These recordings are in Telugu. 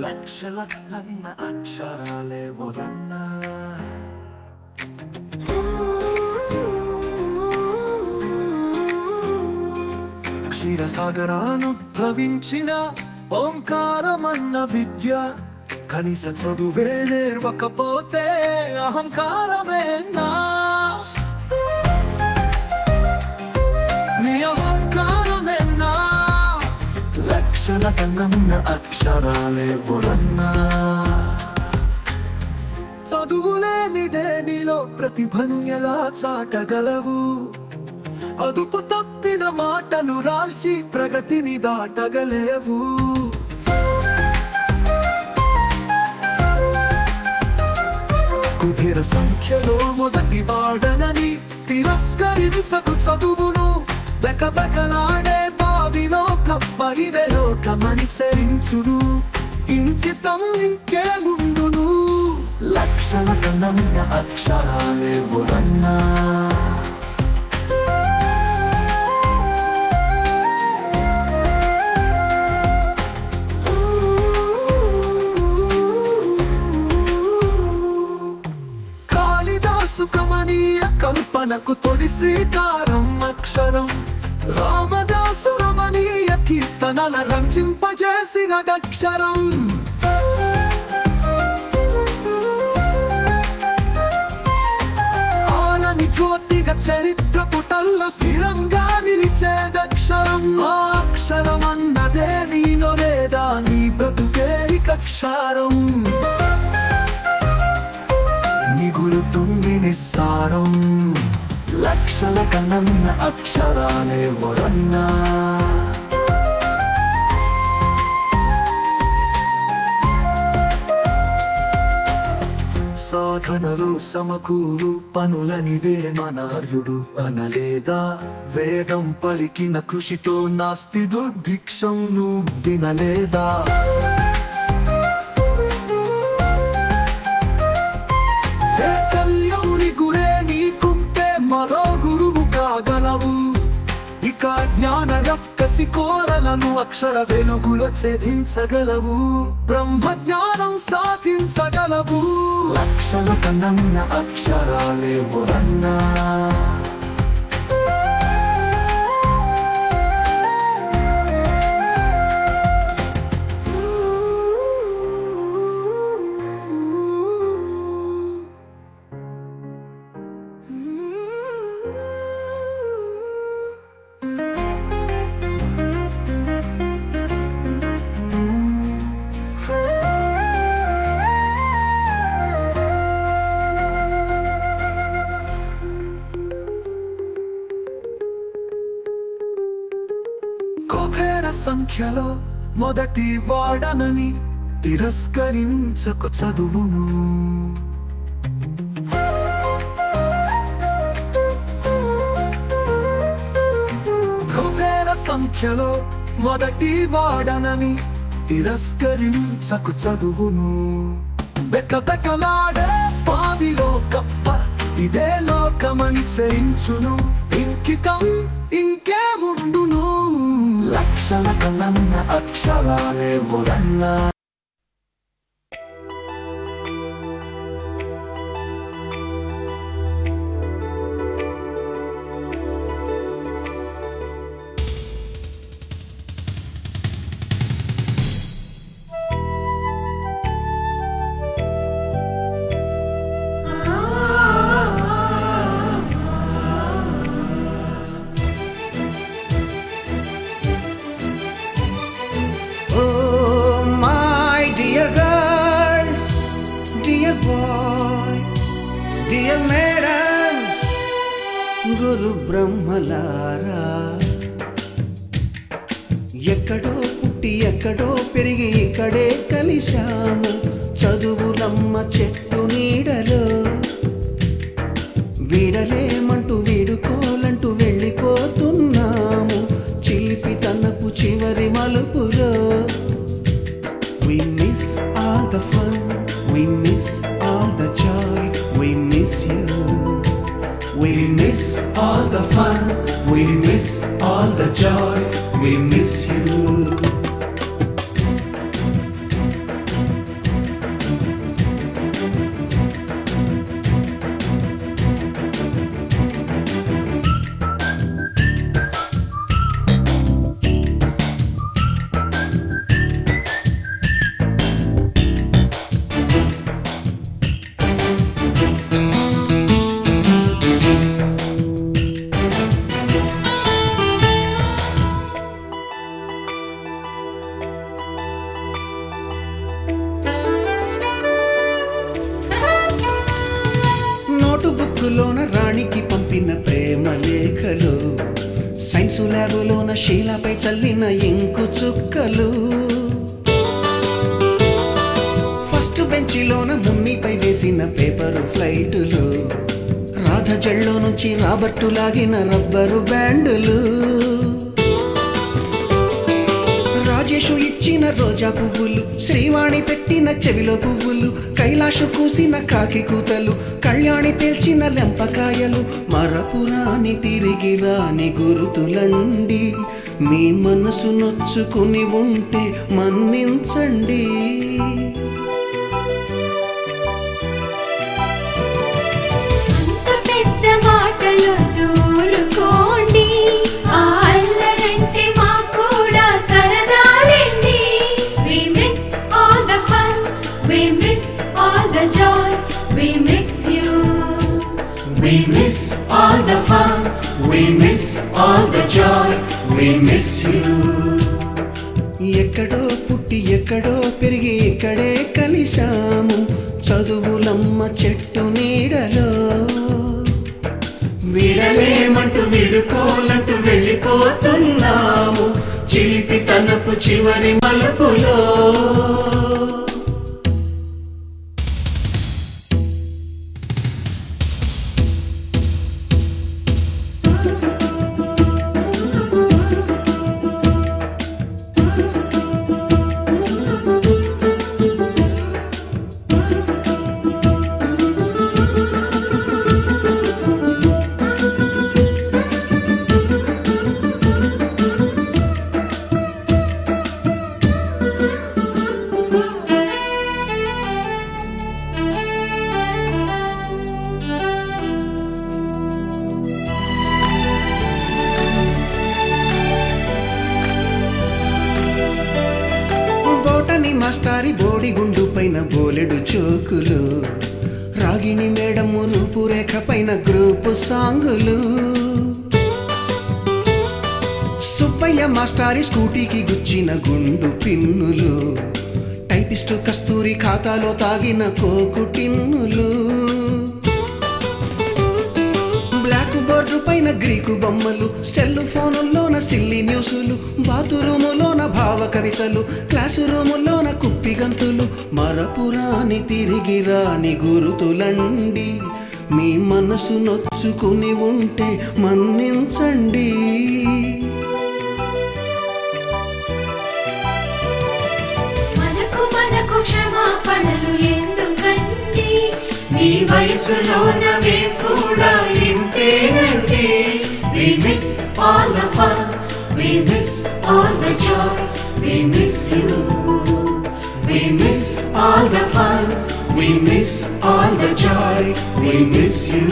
లక్షల కన్న అక్షరాలే వరన్నా క్షీరసాగరానుద్భవించిన ఓంకారమన్న విద్య కనీస చదువే నేర్వకపోతే అహంకారమేనా నీ అహంకారమేనా లక్షల కన్న అక్షరాలే వరన్నా చదువులేనిదే నీలో ప్రతిభను ఎలా చాటగలవు అదుపు తప్పిన మాటలు రాల్చి ప్రగతిని దాటగలేవు కుటీర సంఖ్యలో మొదటి వాడనని తిరస్కరించకు చదువును బెకబెకలాడే బావిలో కప్పరిదే లోకమని చరించును ఇంకితం ఇంకే ముందును లక్షల కన్న అక్షరాలే వరన్నా సుఖమనీయ కల్పనకు తొలి శ్రీకారం అక్షరం రామదాసు రమణీయ కీర్తనల రంజింపజేసినదక్షరం ఆలని జ్యోతిగా చరిత్ర పుటల్లో స్థిరంగా నిలిచేదక్షరం ఆ అక్షరమన్నదే నీలో లేదా నీ బ్రతుకేరికక్షరం గురుతుంది నిస్సారం లక్షల కన్న అక్షరాలే వరన్నా సాధనలు సమకూరు పనులనివే మనర్యుడు అనలేదా వేదం పలికిన కృషితో నాస్తి దుర్భిక్షం నువ్వు వినలేదా మరో గురువు కాగలవు ఇక జ్ఞాన రక్కసి కోరలను అక్షర వెలుగులో ఛేదించగలవు బ్రహ్మ జ్ఞానం సాధించగలవు లక్షల కన్న అక్షరాలే వరన్నా కుబేర సంఖ్యలో మొదటి వాడనని తిరస్కరించకు చదువును కుబేర సంఖ్యలో మొదటి వాడనని తిరస్కరించకు చదువును బెకబెకలాడే పావిలో కప్ప ఇదే లోకమని చరించును ఇంకితం ఇంకే ముందును లక్షల కన్న అక్షరాలే వరన్నా Dear madams, గురు బ్రహ్మలారా ఎక్కడో పుట్టి ఎక్కడో పెరిగి ఇక్కడే కలిశాము చదువులమ్మ చెట్టు నీడలో వీడలేమంటూ వీడుకోలంటూ వెళ్ళిపోతున్నాము చిలిపి తనకు చివరి మలుపులో We miss all the fun, we miss all the joy, we miss you. We miss all the fun, we miss all the joy, we miss you. బాక్సులోన రాణికి పంపిన ప్రేమ లేఖలు, సైన్స్ ల్యాబులోన శీలపై చల్లిన ఇంకు చుక్కలు, ఫస్ట్ బెంచిలోన మున్నిపై వేసిన పేపరు ఫ్లైటులు, రాధ జల్లో నుంచి రాబర్టు లాగిన రబ్బరు బ్యాండులు, రాజేషు ఇచ్చిన రోజా పువ్వులు, శ్రీవాణి పెట్టిన చెవిలో పువ్వులు, కైలాషు కూసిన కాకి కూతలు, కళ్యాణి పేల్చిన లెంపకాయలు, మరపురాని తిరిగి రాని గురుతులండి. మీ మనసు నొచ్చుకుని ఉంటే మన్నించండి. We miss all the fun, we miss all the joy, we miss you. ఎక్కడో పుట్టి ఎక్కడో పెరిగి ఇక్కడే కలిశాము, చదువులమ్మ చెట్టు నీడలో. విడలేమంటూ విడుకోలంటూ వెళ్ళిపోతున్నాము, చిలిపి తనపు చివరి మలుపులో. మాస్టారి బోడిగుండు పైన బోలెడు చోకులు, రాగిణి మేడము రూపురేఖ పైన గ్రూపు సాంగులు, సుబ్బయ్య మాస్టారి స్కూటీకి గుచ్చిన గుండు పిన్నులు, టైపిస్టు కస్తూరి ఖాతాలో తాగిన కోకు టిన్నులు, బ్లాక్ బోర్డు పైన గ్రీకు బొమ్మలు, సెల్ ఫోనుల్లోన సిల్లి న్యూసులు, బాతురూములోన భావ కవితలు, క్లాసు రూములోన కుప్పి గంతులు, మరపురాని తిరిగి రాని గురుతులండి. మీ మనసు నొచ్చుకుని ఉంటే మన్నించండి. మనకు క్షమాపణలు ఎందుకండి, మీ వయసులోనవే కూడా ఇంతేనండి. We miss all the fun, we miss all the joy, we miss you. We miss all the fun, we miss all the joy, we miss you.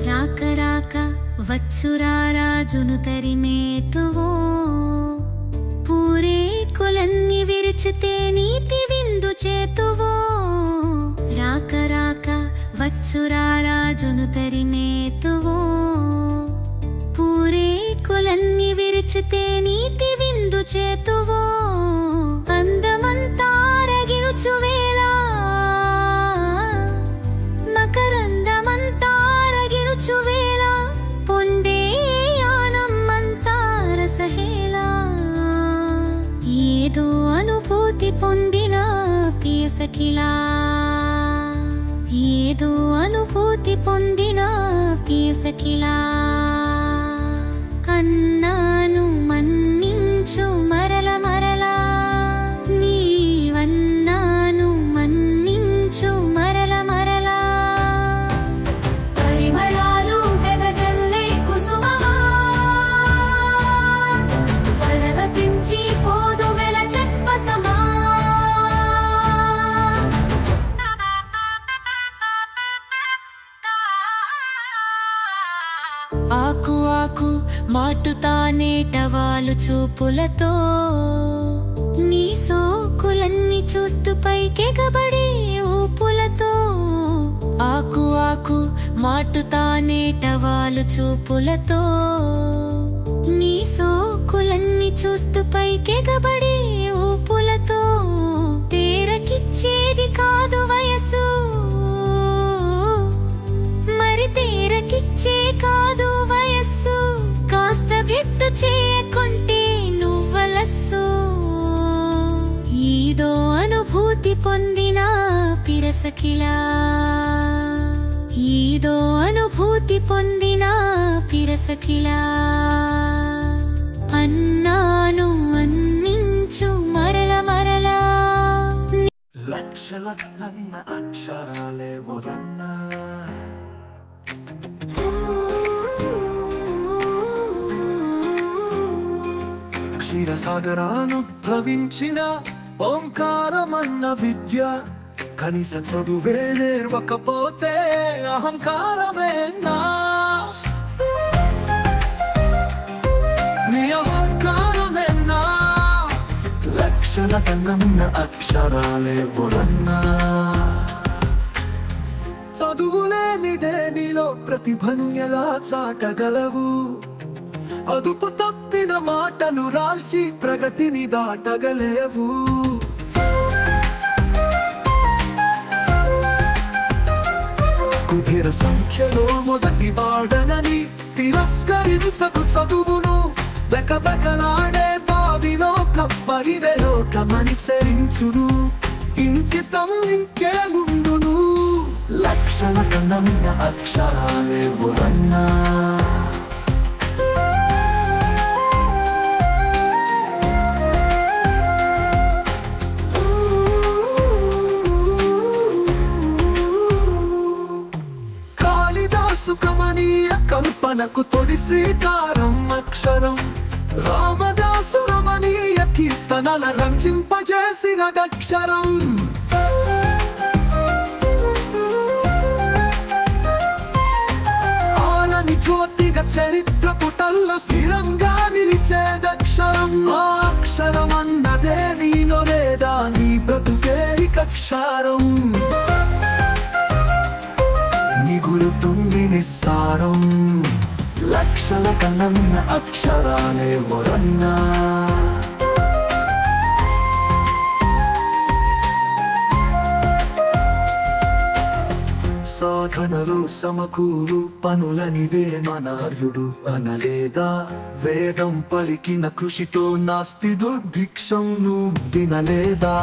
రాక రాక వచ్చురారాజును తరిమేతువో, పూరే కులన్ని విరిచితే నీతి విందు చేతువో. రాక రాక వచ్చురారాజును తరిమేతువో, పూరే కులన్ని విరిచి విరిచితే నీతి విందు చేతువో అందమంతా రగిలుచు వేళ మకరందమంతా రగిలుచు వేళ పొందే ఆనందమంతా రసహేళ ఏదో అనుభూతి పొందిన పియసఖిలా ఏదో అనుభూతి పొందిన పియసఖిలా అన్నాను మన్నించు మరల మరలా నీవన్నాను మన్నించు మరల మరలా పరిమళాలు వెదజల్లే కుసుమమా పరవశించి పోదు వెల చెప్పసమా ఆకు ఆకు మాటుతానేటవాలు చూపులతో నీ సోకులన్నీ చూస్తూ పైకెగబడే ఊపులతో ఆకు ఆకు మాటుతానేటవాలు చూపులతో నీ సోకులన్నీ చూస్తూ పైకెగబడే ఊపులతో తేరకిచ్చేది కాదు వయసు మరి తేరకిచ్చే కాదు వయస్సు కాస్త వెత్తు చేయకుంటే నువ్వలస్సు ఏదో అనుభూతి పొందిన పిరసఖిలా ఏదో అనుభూతి పొందిన పిరసఖిలా అన్నాను మన్నించు మరల మరలా లక్షల కన్న అక్షరాలే వరన్నా క్షీరసాగరాను భవించిన ఓంకారమన్న విద్య కనీస చదువే నేర్వకపోతే అహంకారమేనా నీ అహంకారమేనా లక్షల కన్న అక్షరాలే వరన్నా చదువులేనిదే నీలో ప్రతిభను ఎలా చాటగలవు అదుపు తప్పిన మాటలు రాల్చి ప్రగతిని దాటగలేవు కుబేర సంఖ్యలో మొదటి వాడనని తిరస్కరించకు చదువును బెకబెకలాడే బావిలో కప్పరిదే లోకమని చరించును ఇంకితం ఇంకే ముందును లక్షల కన్న అక్షరాలే వరన్నా సుఖమనీయ కల్పనకు తొలి శ్రీకారం అక్షరం రామదాసు రమణీయ కీర్తనల రంజింపజేసినదక్షరం ఆలని జ్యోతిగా చరిత్ర పుటల్లో స్థిరంగా నిలిచేదక్షరం ఆ అక్షరం అన్నదే నీలో లేదా నీ బ్రతుకే ఇకక్షరం గురుతుంది నిస్సారం లక్షల కన్న అక్షరాలే వరన్నా సాధనలు సమకూరు పనులనివే మనర్యుడు అనలేదా వేదం పలికిన కృషితో నాస్తి దుర్భిక్షం నువ్వు వినలేదా